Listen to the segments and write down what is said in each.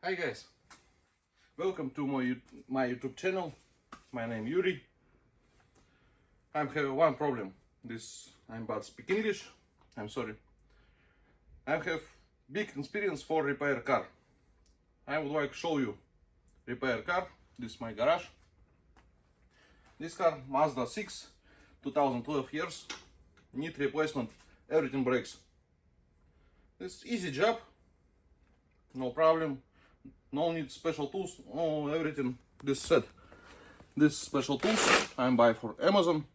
Hi guys, welcome to my YouTube channel. My name is Yuri. I have one problem. I'm bad speak English. I'm sorry. I have big experience for repair car. I would like to show you repair car. This is my garage. This car Mazda 6, 2012 years. Need replacement. Everything breaks. This easy job. No problem. No need special tools. No everything. This set. This special tools I'm buy for Amazon.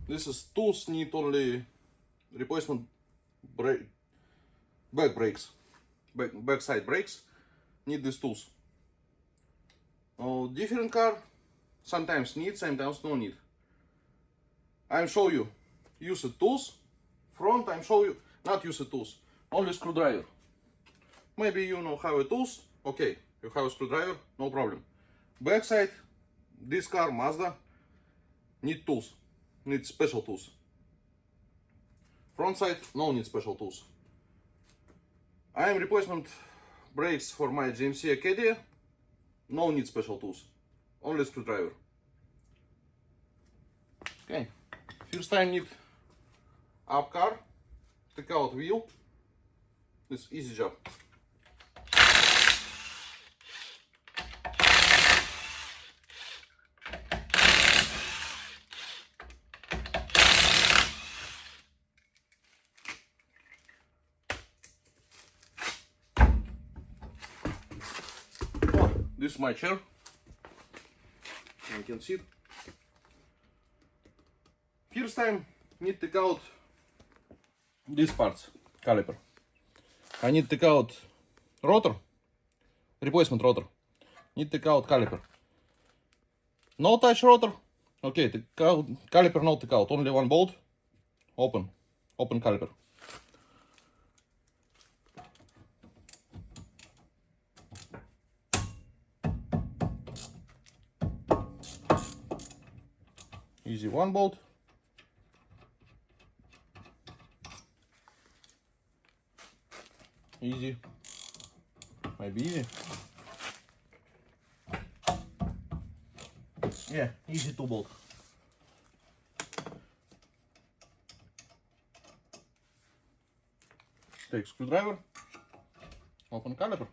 This is tools need only replacement back brakes, back side brakes. Need these tools. Different car. Sometimes need, sometimes no need. I'm show you use the tools. Front I'm show you not use the tools. Only screwdriver. Maybe you know how a tools. Okay, you have a screwdriver, no problem. Backside, this car Mazda need tools, need special tools. Front side, no need special tools. I am replacement brakes for my GMC Acadia. No need special tools, only screwdriver. Okay, first time need up car, take out wheel. This easy job. This is my chair. You can see it. First time need to take out these parts, caliper. I need to take out rotor, replacement rotor. Need to take out caliper. No touch rotor. Okay, take out caliper, no take out. Only one bolt. Open caliper. Easy one bolt. Easy. Maybe easy. Yeah, easy two bolt. Take screwdriver. Open caliper.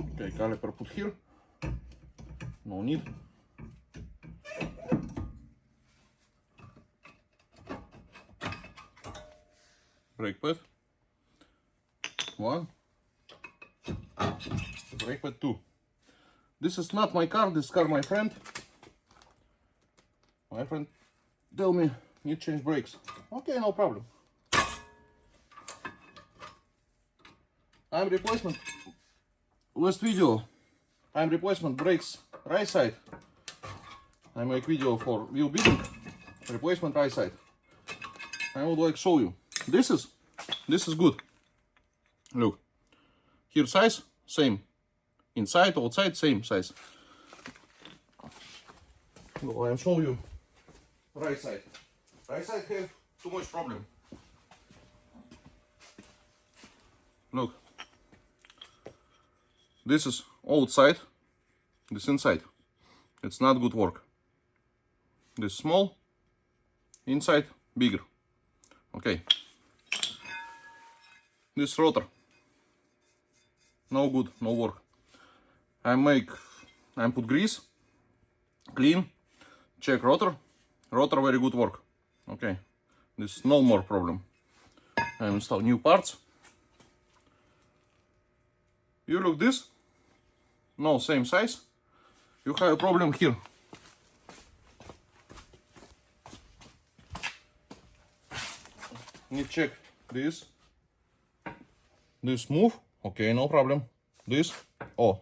Okay, caliper put here. No need. Brake pad. 1. Brake pad 2. This is not my car, this car my friend. My friend tell me need change brakes. Okay, no problem. I'm replacement. Last video. I'm replacement brakes right side. I make video for wheel beating. Replacement right side. I would like to show you. This is good. Look. Here size, same. Inside, outside, same size. Well, I'll show you right side. Right side have too much problem. Look. This is outside, this inside. It's not good work. This small, inside bigger. Okay. This rotor. No good, no work. I put grease, clean, check rotor. Rotor very good work. Okay. This is no more problem. I install new parts. You look this. No same size. You have a problem here. Need check this. This move. Okay, no problem. This. Oh.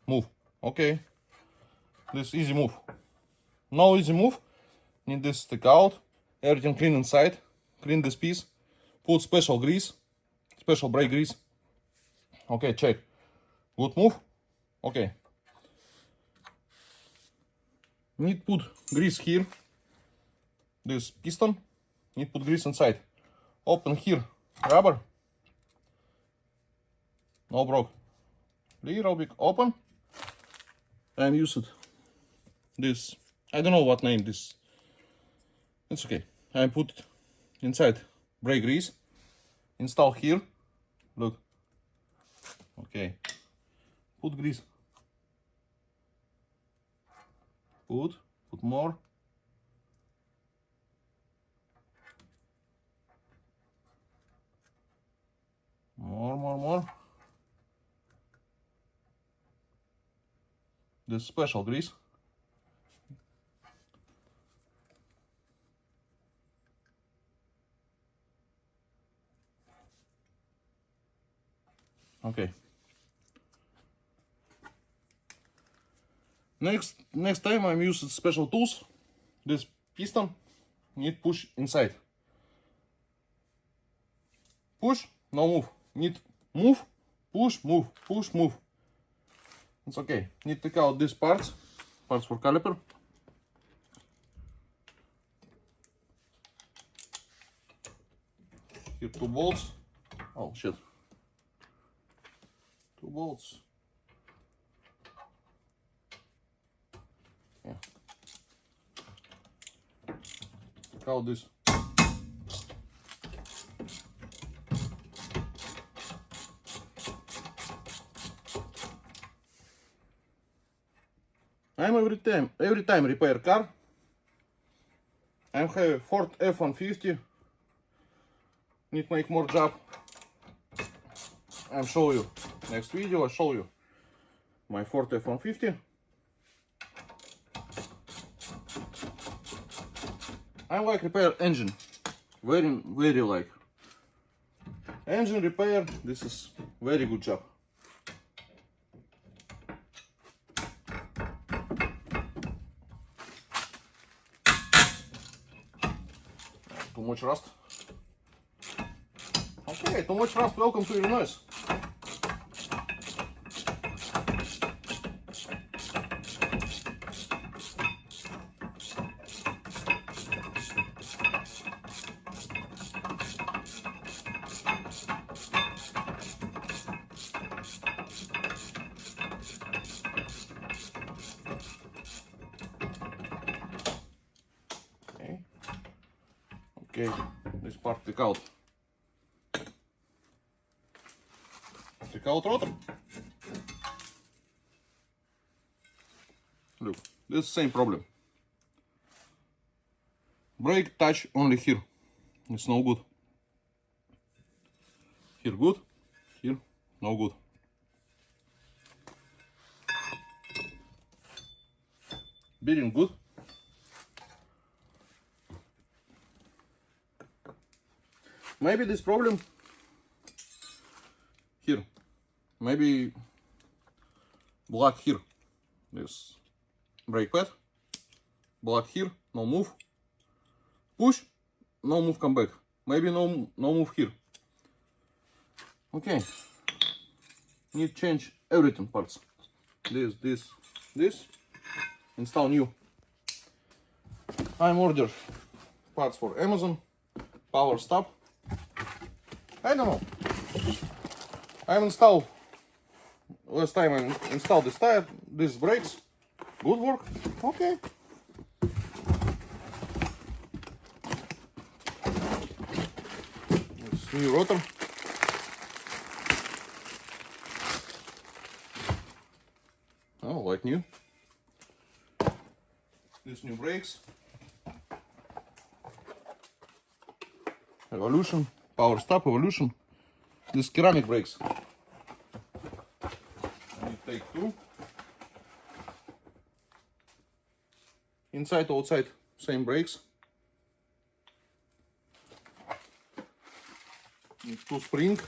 Move. Okay. This easy move. No easy move. Need this take out. Everything clean inside. Clean this piece. Put special grease. Special brake grease. Okay, check. Good move. Okay. Need put grease here. This piston. Need put grease inside. Open here rubber. no broke. Little bit open. I'm used this. I don't know what name this. It's okay. I put inside brake grease. Install here. Look. Okay. Put grease. Put more. More. This special grease. Okay. Next time I'm using special tools. This piston need push inside. Push, no move. Need move, push, move, push, move. It's okay. Need to take out these parts for caliper. Here 2 bolts. Oh shit. 2 bolts. Yeah. Take out this. I'm every time repair car. I have Ford F-150. Need to make more job. I'll show you next video. I'll show you my Ford F-150. I like repair engine. Very like. Engine repair. This is very good job. Too much rust. Okay, too much rust. Welcome to Illinois. Okay, this part take out. Take out rotor. Look, this same problem. Brake touch only here. It's no good. Here good, here no good. Bearing good. Maybe this problem here. Maybe black here. This brake pad. Black here, no move. Push, no move, come back. Maybe no move here. Okay. Need change everything parts. This. Install new. I'm ordered parts for Amazon. Power stop. I don't know. I installed last time. I installed this tire, these brakes. Good work. Okay. It's new rotor. Oh, like new. These new brakes. Evolution. Power stop, evolution. These ceramic brakes. I need to take 2. Inside, outside, same brakes. Need 2 spring.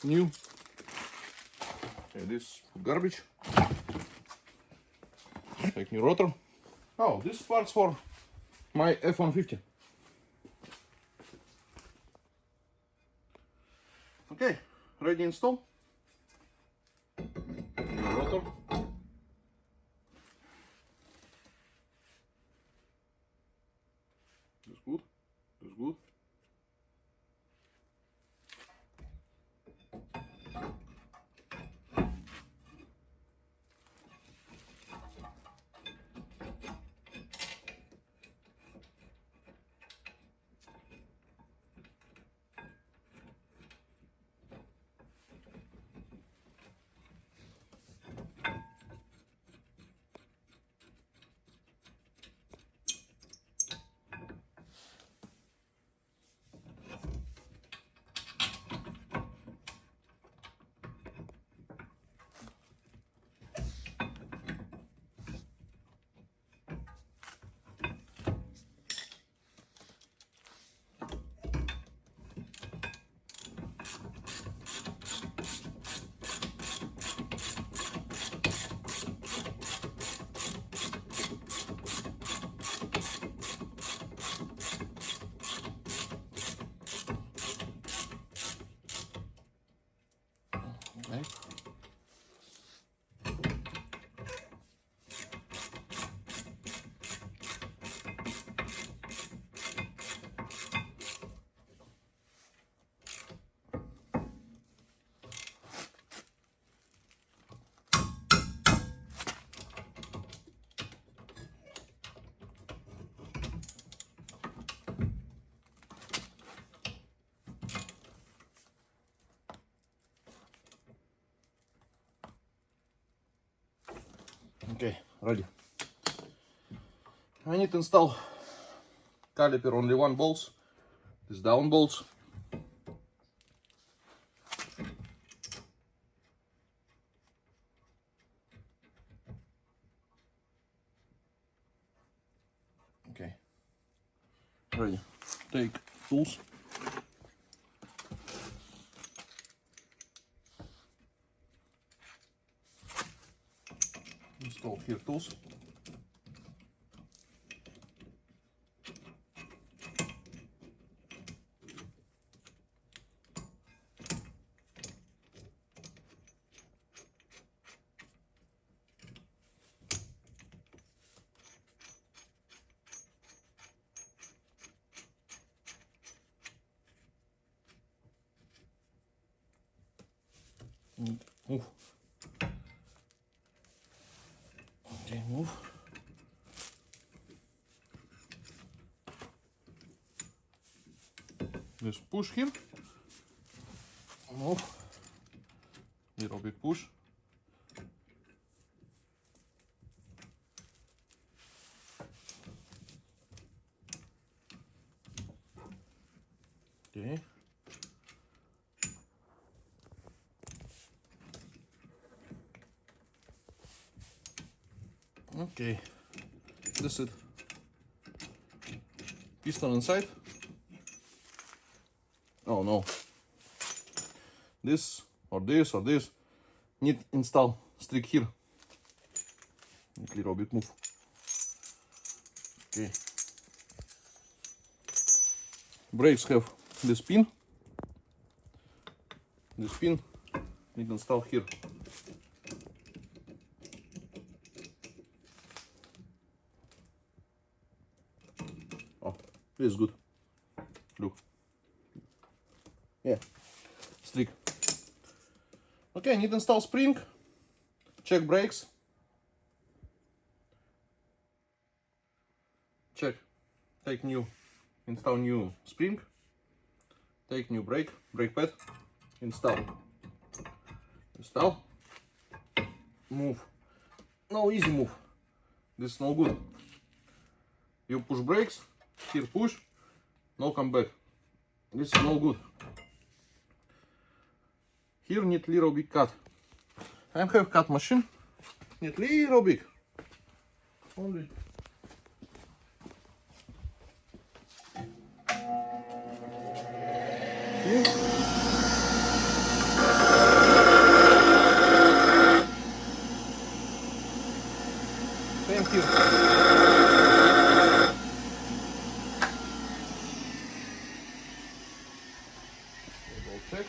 New. Okay, this garbage. Take new rotor. Oh, this part's for my F-150. Okay, ready install. New rotor. This good. This good. Okay. Okay, ready. I need to install caliper only one bolts, this down bolts. Okay, ready. Take tools. Install here tools. Move. Okay, move. Just push here. Move. Little bit push. Okay. Okay. This is it. Piston inside. Oh no. This or this or this need install strict here. Little bit move. Okay. Brakes have this pin. This pin need install here. Oh, this is good. Look. Yeah. Strict. Okay, need install spring. Check brakes. Check. Take new. Install new spring. Take new brake pad. Install. Install. Move. No easy move. This is no good. You push brakes. Here push. No come back. This is no good. Here need little bit cut. I have cut machine. Need little bit. Only. Here. Same here. Double check.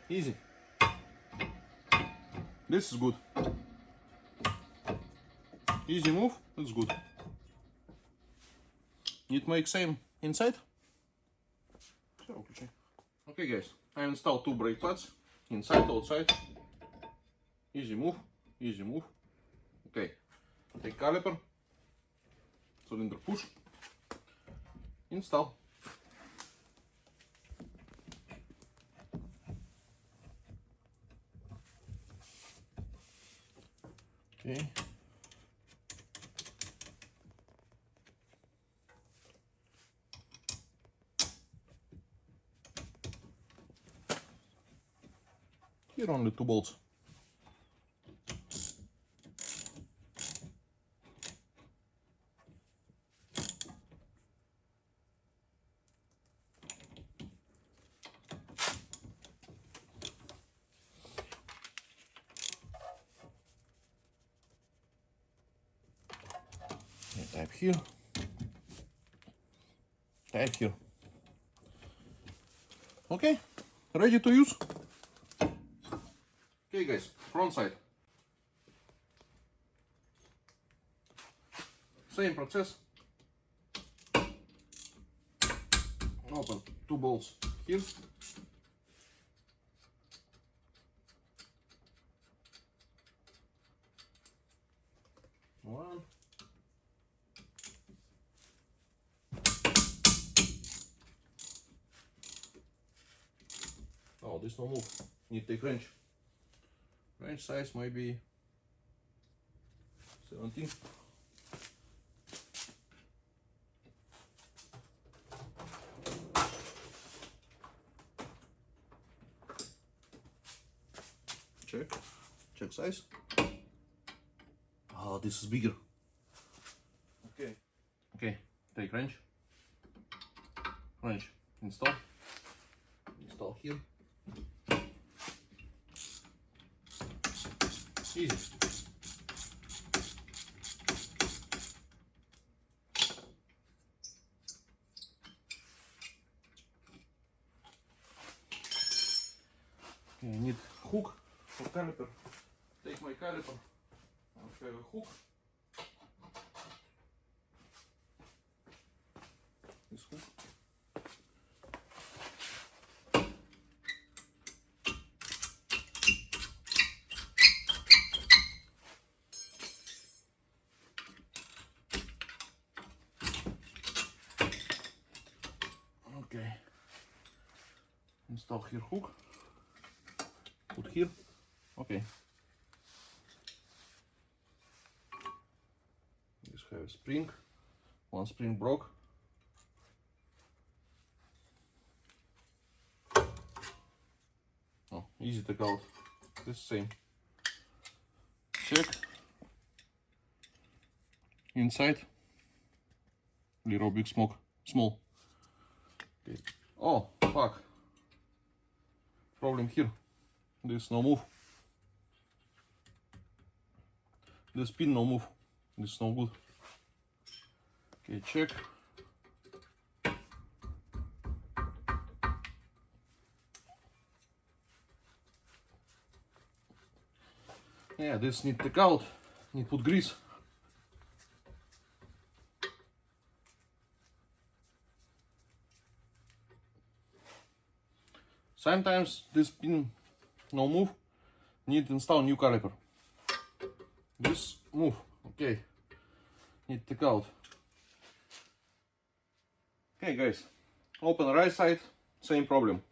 Easy. This is good. Easy move, it's good. Need make same inside? Okay guys, I installed two brake pads, inside, outside. Easy move, easy move. Okay, take caliper, cylinder push, install. Okay. Here only two bolts. Type here. Type here. Okay, ready to use. Okay guys, front side. Same process. Open two bolts here. One. Oh, this no move. Need to take wrench. Wrench size might be 17. Check size. Oh, this is bigger. Okay, take wrench. Install here. Easy. Okay, I need hook for caliper. Take my caliper and have a hook. This hook. Okay. Install here hook. Put here. Okay. This have a spring. One spring broke. Oh, easy to take out. This same. Check. Inside. Little big smoke. Small. Okay. Oh, fuck. Problem here. This no move. This pin no move. This is no good. Okay, check. Yeah, this need to take out. Need put grease. Sometimes this pin no move. Need to install new caliper. This move. Okay. Need to take out. Okay guys. Open the right side. Same problem.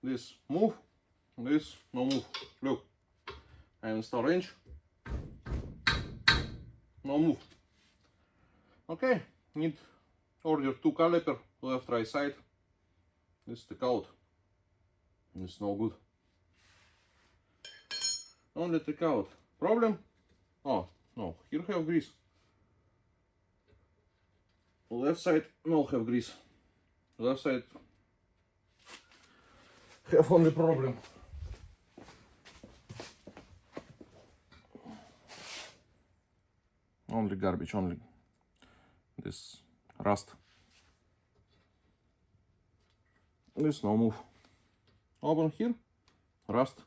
This move. This no move. Look. I install wrench. No move. Okay. Need order two caliper. Left right side. This take out. It's no good. Only take out. Problem? Oh, no. Here have grease. Left side no have grease. Left side have only problem. Only garbage, only this rust. This no move. Open here, rust.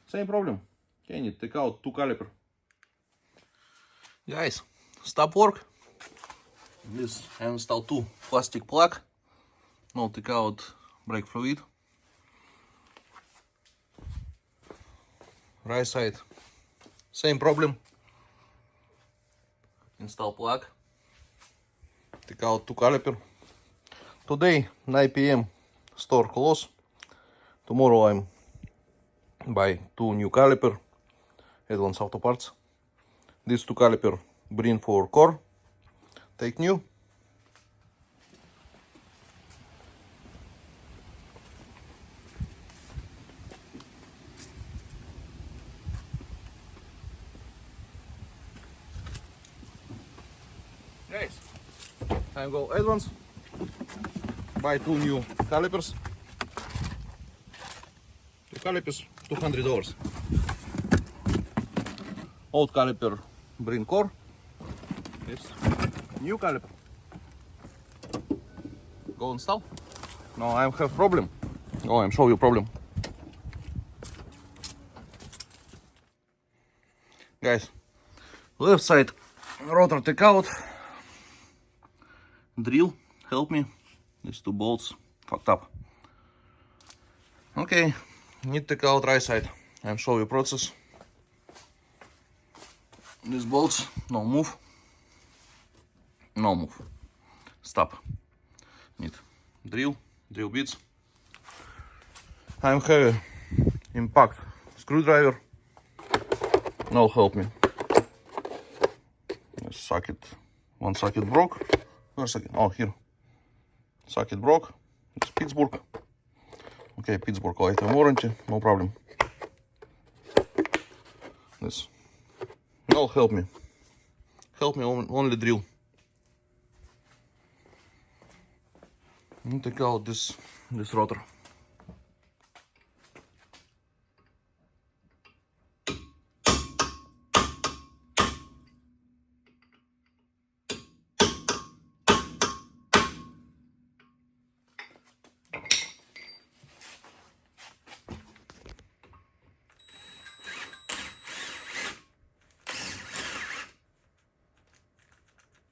Same problem. Okay, need to take out two caliper. Guys, stop work. This I install two plastic plug. Now take out brake fluid. Right side, same problem. Install plug. Take out two caliper. Today 9 PM store close. Tomorrow I'm buy two new caliper, Advance Auto Parts. These two caliper bring for core. Take new. Guys, I go Advance. Buy two new calipers. Two calipers, $200. Old caliper bring core. This new caliper. Go install. No, I have problem. Oh, I'm show you problem. Guys, left side rotor take out. Drill, help me. These two bolts fucked up. Okay, need to take out right side. I'm show you process. These bolts, no move. No move. Stop. Need drill bits. I'm heavy impact screwdriver. No help me. This socket, one socket broke. Where's socket? Oh, here. Socket broke. It's Pittsburgh. Okay, Pittsburgh lifetime warranty, no problem. This. No help me. Help me only drill. Take out this rotor.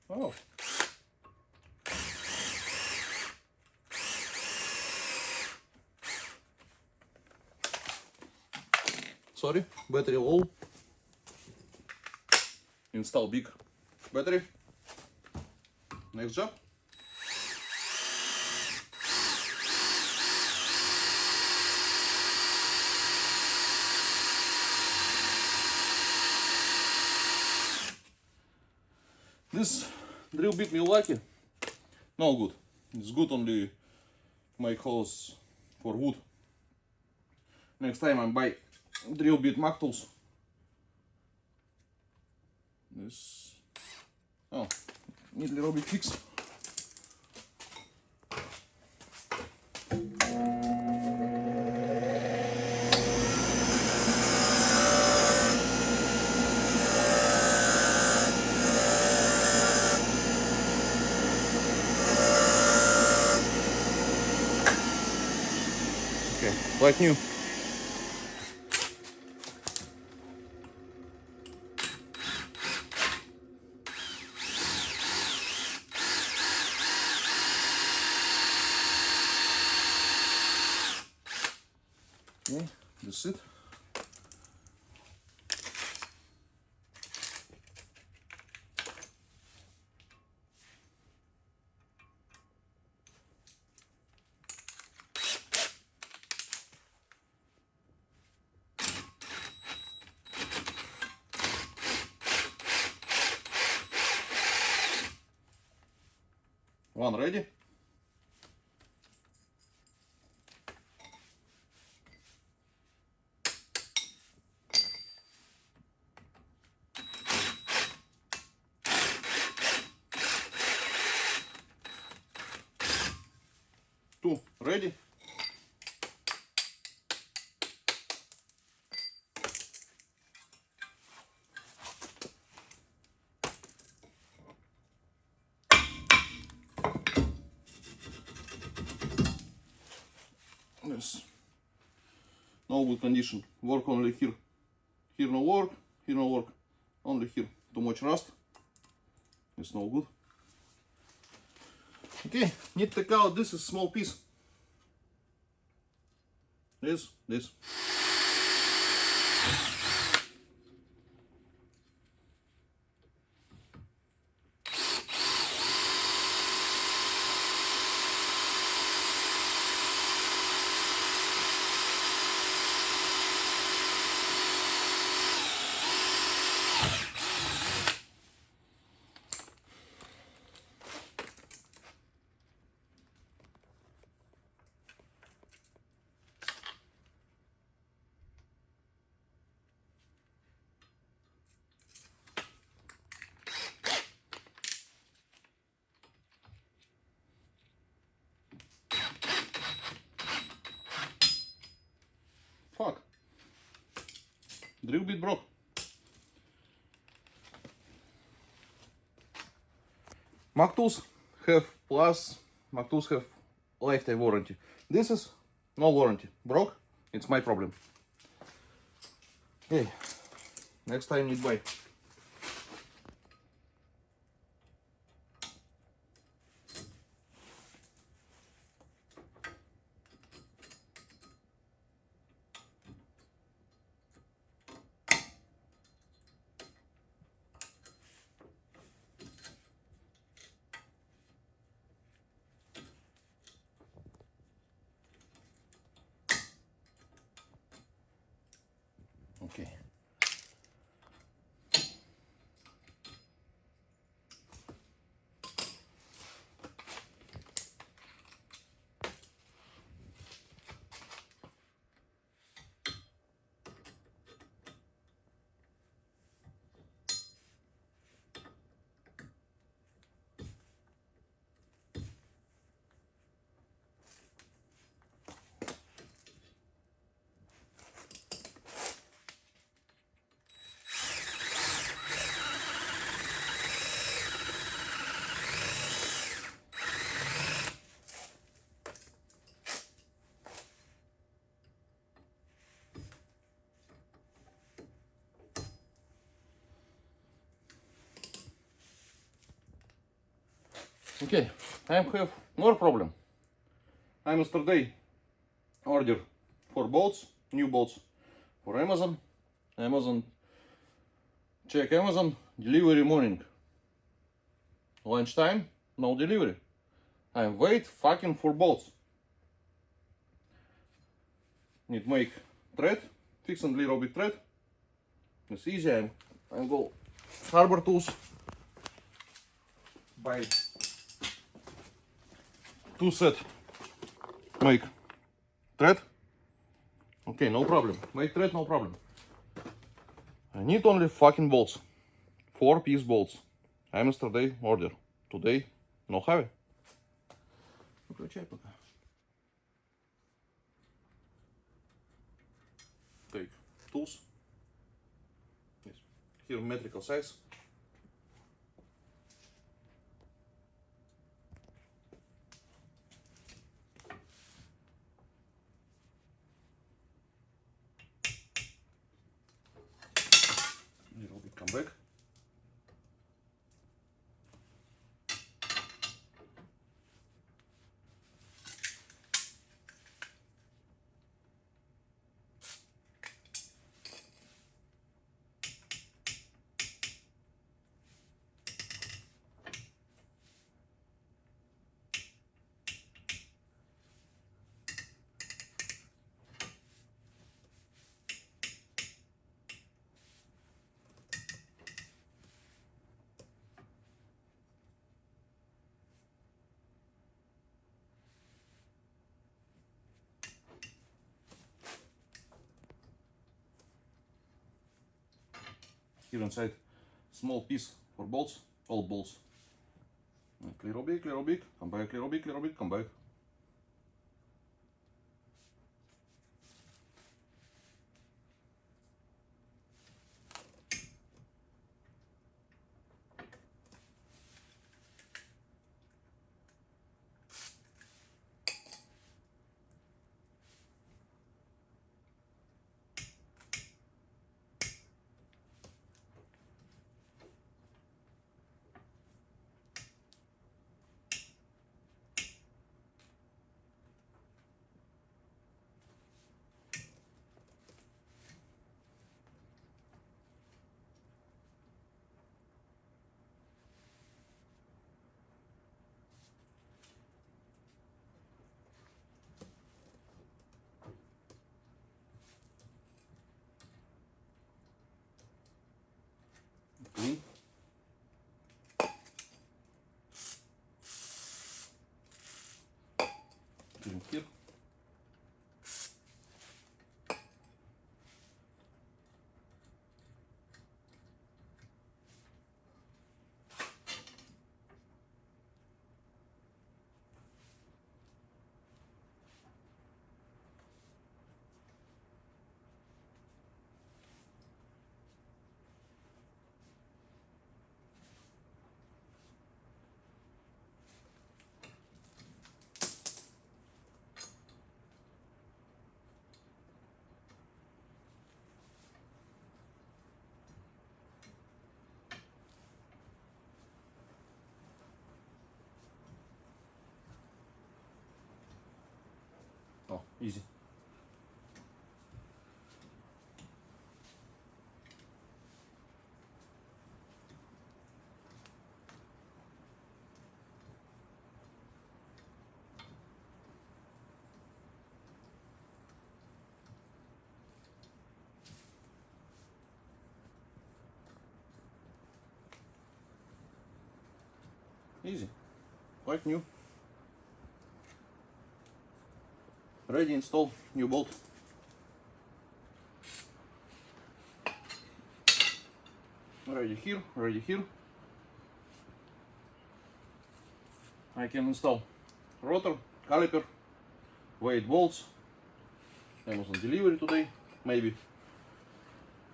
Oh. Sorry, battery low. Install big battery. Next job. This drill bit me lucky. No good. It's good only make holes for wood. Next time I buy drill bit Mac tools. This. Oh, need a little bit fix. Okay, like new. Okay, that's it. One ready. Two ready. Yes. No good condition. Work only here. Here no work. Here no work. Only here. Too much rust. It's no good. Okay, need to take out this is small piece. This. Fuck. Drill bit broke. Mac tools have lifetime warranty. This is no warranty. Broke, it's my problem. Okay, next time need buy. Okay. Okay, I have more problem. I yesterday order 4 bolts, new bolts for Amazon. Check Amazon, delivery morning. Lunchtime, no delivery. I wait fucking 4 bolts. Need make thread, fix and little bit thread. It's easy. I go Harbor Tools, buy 2 set, make thread. Okay, no problem. Make thread, no problem. I need only fucking bolts. 4-piece bolts. I yesterday order. Today no have. Выключай пока. Take tools. Yes. Here metrical size. Little bit come back. Here inside small piece for bolts, all bolts. Little bit, come back, little bit, come back. Clean. Clean here. Easy. Easy. Quite new. Ready, install new bolt. Ready here, ready here. I can install rotor, caliper, weight bolts. Amazon delivery today, maybe.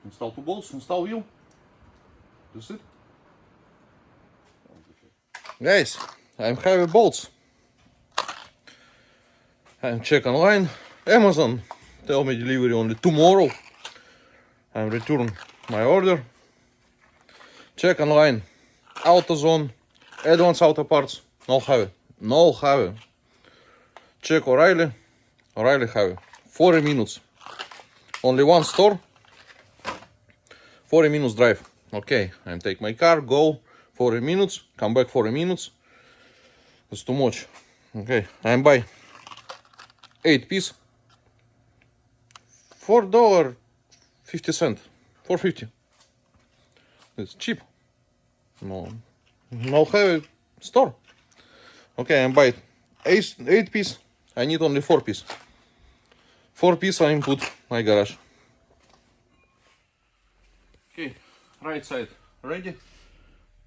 Install 2 bolts, install wheel. That's it. Guys, I'm having bolts. I'm check online. Amazon tell me delivery only tomorrow. I'm return my order. Check online. AutoZone, Advanced Auto Parts. No have it. No have it. Check O'Reilly. O'Reilly have it. 40 minutes. Only one store. 40 minutes drive. Okay, I take my car, go 40 minutes, come back 40 minutes. It's too much. Okay, I buy 8 piece. $4.50. $4.50. It's cheap. No have store. Okay, I buy 8 piece. I need only 4 piece. 4 piece I put my garage. Okay, right side ready.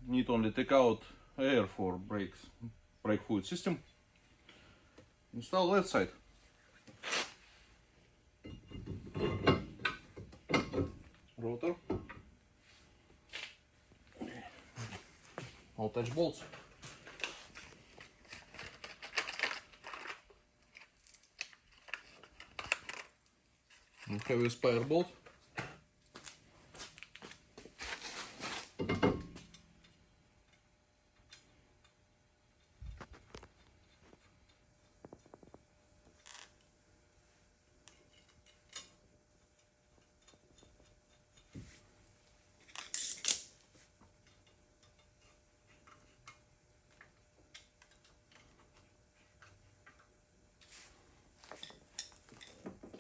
Need only take out air for brake fluid system. Install left side. Rotor. I'll touch bolts. Heavy spare bolt.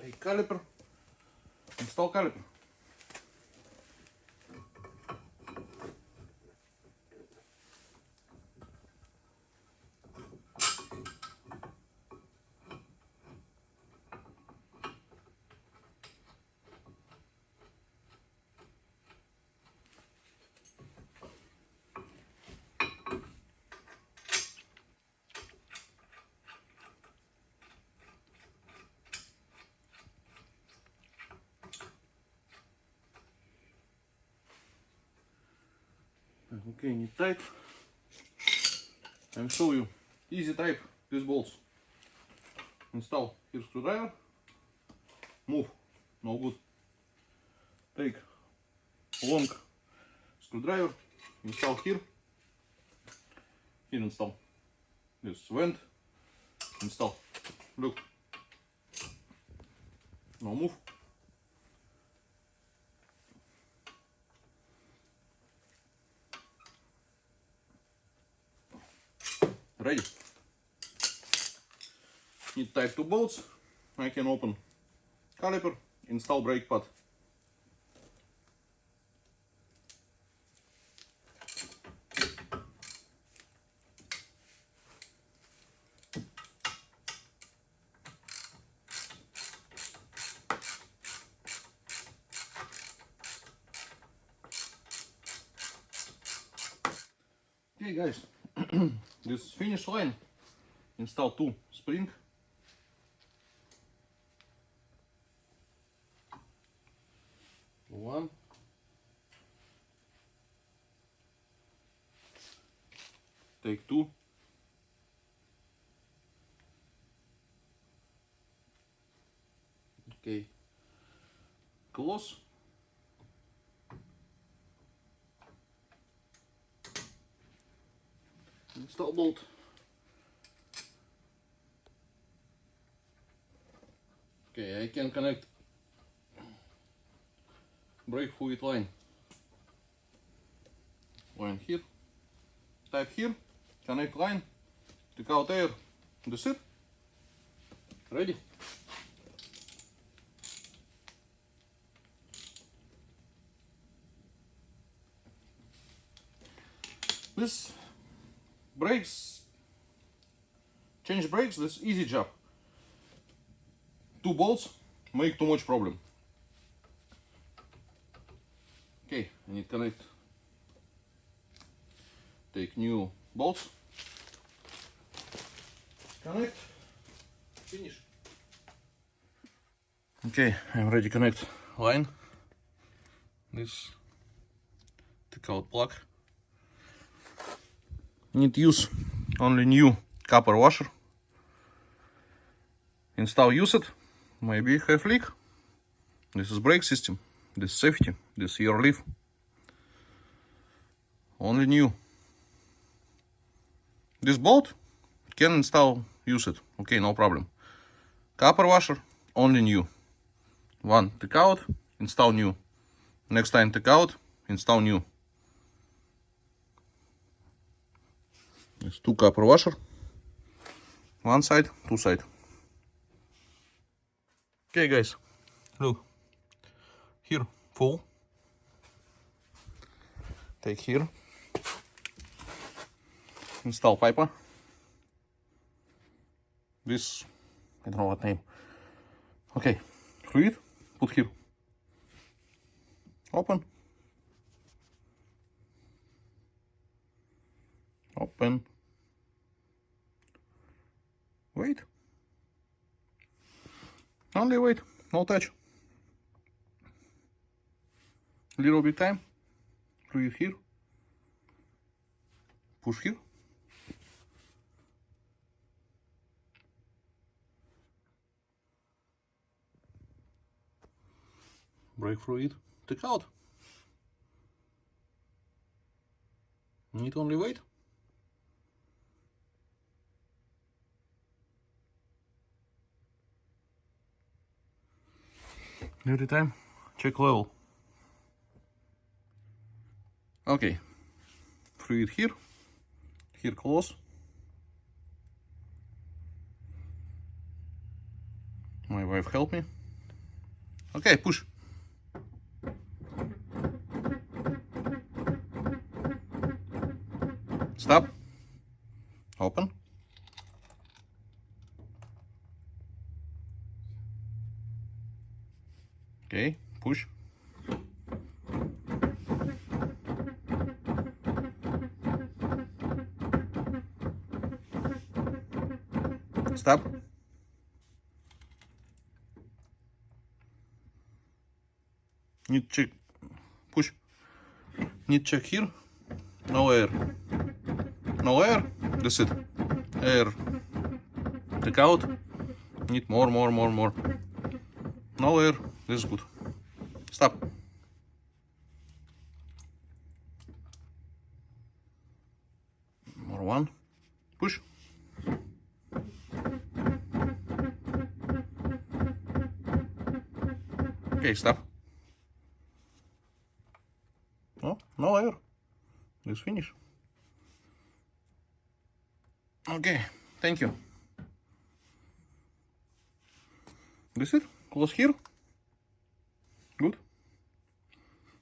Take caliper. Install caliper. Okay, need tight. I'll show you easy type these bolts. Install here screwdriver. Move, no good. Take long screwdriver. Install here. Here install. This vent. Install. Look. No move. Ready. Need type 2 bolts. I can open caliper, install brake pad. Okay guys, this finish line, install 2 spring. One. Take 2. Okay. Close. Install bolt. Okay, I can connect brake fluid line here, type here, connect line, take out air, that's it, ready. This brakes, change brakes, this easy job. 2 bolts make too much problem. Okay, I need to connect, take new bolts, connect, finish. Okay, I'm ready to connect line. This, take out plug. Need to use only new copper washer. Install used, maybe have leak. This is brake system, this safety, this your leaf. Only new. This bolt can install used, okay, no problem. Copper washer, only new. One take out, install new. Next time take out, install new. There's 2 copper washer, one side, 2 side. Okay guys, look, here full, take here, install pipe. This, I don't know what name. Okay, fluid, put here, open, open, wait, only wait, no touch, little bit time, fluid here, push here, brake fluid, take out, need only wait. Every time, check level. Okay, fluid here, here close. My wife helped me. Okay, push. Stop. Open. Okay, push. Stop. Need check. Push. Need check here. No air. No air. That's it. Air. Take out. Need more. No air. This is good. Stop. More one. Push. Okay, stop. Oh, no air. This finish. Okay, thank you. This it? Close here. Good.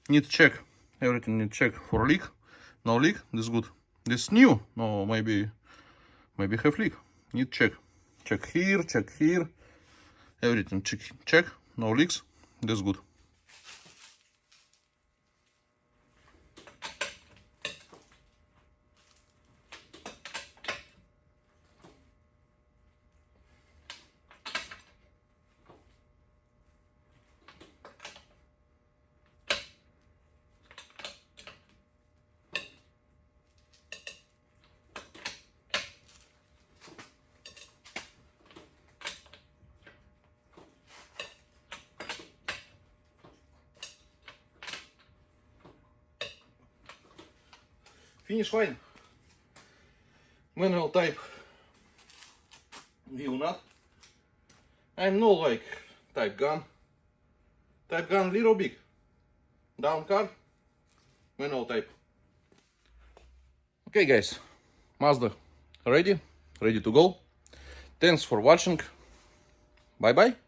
Need to check. Everything need to check for leak. No leak. This is good. This new. No, maybe have leak. Need to check. Check here. Check here. Everything check. No leaks. This is good. Finish line. Manual type wheel nut. I'm no like type gun. Type gun little big. Down car, manual type. Okay guys, Mazda ready to go. Thanks for watching. Bye bye.